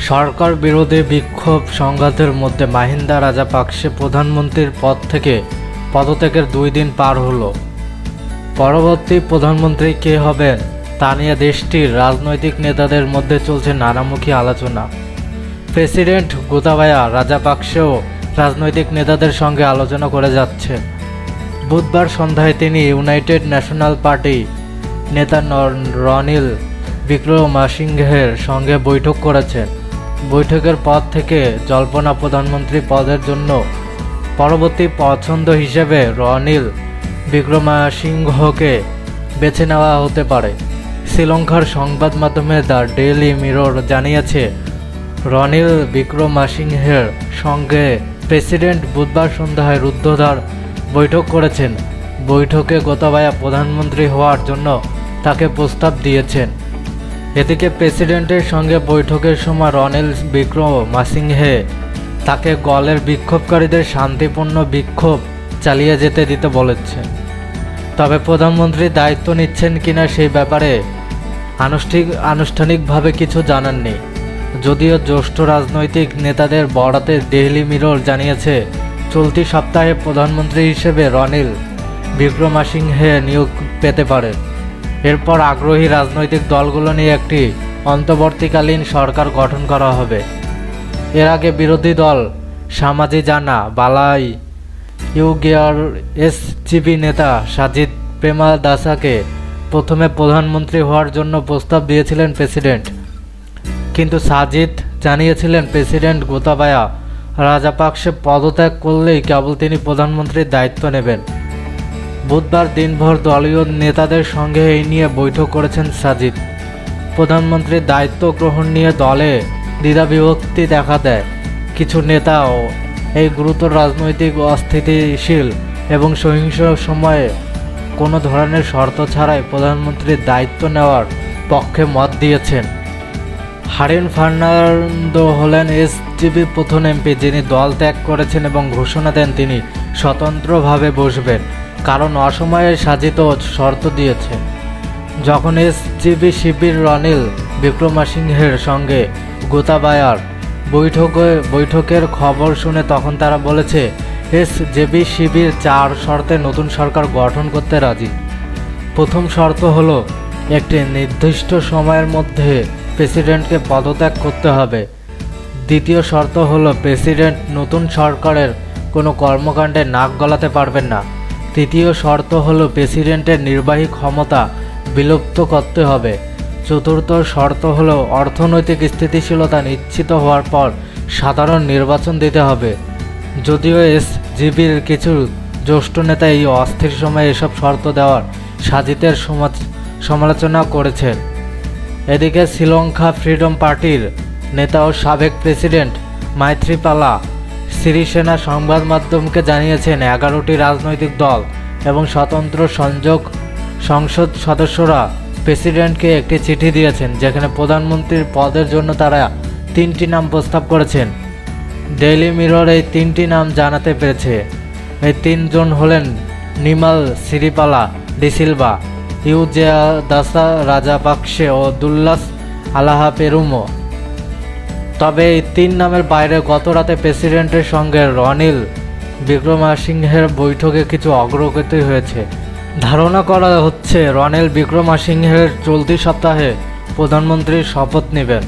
সরকার বিরোধী বিক্ষোভ সংঘাতের মধ্যে মাহিন্দা রাজাপাকসে প্রধানমন্ত্রীর পদ থেকে পদত্যাগের 2 দিন পার হলো। পরবর্তী প্রধানমন্ত্রী কে হবেন তা নিয়ে দেশটির রাজনৈতিক নেতাদের মধ্যে চলছে নানামুখী আলোচনা। প্রেসিডেন্ট গোতাবায়া রাজাপাকসেও রাজনৈতিক নেতাদের সঙ্গে আলোচনা করে যাচ্ছেন। বুধবার সন্ধ্যায় তিনি ইউনাইটেড ন্যাশনাল পার্টি নেতা রনিল বিক্রমাসিংঘের সঙ্গে বৈঠক করেছেন। বৈঠকের পর থেকে জল্পনা প্রধানমন্ত্রী পদের জন্য পরবর্তী পছন্দ হিসেবে রনিল বিক্রমাসিংঘকে বেছে নেওয়া হতে পারে। শ্রীলঙ্কার সংবাদ মাধ্যমে দ্য ডেইলি মিরর জানিয়েছে, রনিল বিক্রমাসিংঘের সঙ্গে প্রেসিডেন্ট বুধবার সন্ধ্যায় রুদ্ধদ্বার বৈঠক করেছেন। বৈঠকে গোতাবায়া প্রধানমন্ত্রী হওয়ার জন্য তাকে প্রস্তাব দিয়েছেন। এদিকে প্রেসিডেন্টের সঙ্গে বৈঠকের সময় রনিল বিক্রমাসিংঘে তাকে গলের বিক্ষোভকারীদের শান্তিপূর্ণ বিক্ষোভ চালিয়ে যেতে দিতে বলেছেন। তবে প্রধানমন্ত্রী দায়িত্ব নিচ্ছেন কিনা সেই ব্যাপারে আনুষ্ঠানিকভাবে কিছু জানাননি। যদিও জ্যেষ্ঠ রাজনৈতিক নেতাদের বরাতে ডেইলি মিরর জানিয়েছে, চলতি সপ্তাহে প্রধানমন্ত্রী হিসেবে রনিল বিক্রমাসিংঘে নিয়োগ পেতে পারেন। এরপর আগ্রহী রাজনৈতিক দলগুলো নিয়ে একটি অন্তর্বর্তীকালীন সরকার গঠন করা হবে। এর আগে বিরোধী দল সামাজি জানা বালাই ইউগিয়ার এসজিবি নেতা সাজিদ প্রেমাদাসাকে প্রথমে প্রধানমন্ত্রী হওয়ার জন্য প্রস্তাব দিয়েছিলেন প্রেসিডেন্ট, কিন্তু সাজিদ জানিয়েছিলেন প্রেসিডেন্ট গোতাবায়া রাজাপাকসে পদত্যাগ করলেই কেবল তিনি প্রধানমন্ত্রীর দায়িত্ব নেবেন। বুধবার দিনভর দলীয় নেতাদের সঙ্গে এই নিয়ে বৈঠক করেছেন সাজিদ। প্রধানমন্ত্রীর দায়িত্ব গ্রহণ নিয়ে দলে দ্বিধাবিভক্তি দেখা দেয়। কিছু নেতাও এই গুরুতর রাজনৈতিক অস্থিতিশীল এবং সহিংস সময়ে কোনো ধরনের শর্ত ছাড়াই প্রধানমন্ত্রীর দায়িত্ব নেওয়ার পক্ষে মত দিয়েছেন। হারিন ফার্নান্দো হলেন এসজিবির প্রথম এমপি যিনি দল ত্যাগ করেছেন এবং ঘোষণা দেন তিনি স্বতন্ত্রভাবে বসবেন, কারণ অসময়ে সাজিত শর্ত দিয়েছে। যখন এসজিবি শিবির রনিল বিক্রমাসিংঘের সঙ্গে গোতাবায়ার বৈঠকের খবর শুনে তখন তারা বলেছে এসজিবি শিবির 4 শর্তে নতুন সরকার গঠন করতে রাজি। প্রথম শর্ত হলো একটি নির্দিষ্ট সময়ের মধ্যে প্রেসিডেন্টকে পদত্যাগ করতে হবে। দ্বিতীয় শর্ত হলো প্রেসিডেন্ট নতুন সরকারের কোনো কর্মকাণ্ডে নাক গলাতে পারবেন না। তৃতীয় শর্ত হলো প্রেসিডেন্টের নির্বাহী ক্ষমতা বিলুপ্ত করতে হবে। চতুর্থ শর্ত হলো অর্থনৈতিক স্থিতিশীলতা নিশ্চিত হওয়ার পর সাধারণ নির্বাচন দিতে হবে। যদিও এসজিবির কিছু জ্যেষ্ঠ নেতা এই অস্থির সময়ে এসব শর্ত দেওয়ার সাজিদের সমালোচনা করেছেন। এদিকে শ্রীলঙ্কা ফ্রিডম পার্টির নেতা ও সাবেক প্রেসিডেন্ট মাইথ্রিপালা সিরিসেনা সংবাদ মাধ্যমকে জানিয়েছেন 11টি রাজনৈতিক দল এবং স্বতন্ত্র সংসদ সদস্যরা প্রেসিডেন্টকে একটি চিঠি দিয়েছেন, যেখানে প্রধানমন্ত্রীর পদের জন্য তারা 3টি নাম প্রস্তাব করেছেন। ডেইলি মিরর এই 3টি নাম জানাতে পেরেছে। এই 3 জন হলেন নিমাল সিরিপালা ডিসিলভা, ইউজেদাসা রাজাপাকসে ও দুল্লাস আলাহা পেরুমো। তবে এই 3 নামের বাইরে গত রাতে প্রেসিডেন্টের সঙ্গে রনিল বিক্রমাসিংঘের বৈঠকে কিছু অগ্রগতি হয়েছে। ধারণা করা হচ্ছে রনিল বিক্রমাসিংঘের চলতি সপ্তাহে প্রধানমন্ত্রীর শপথ নেবেন।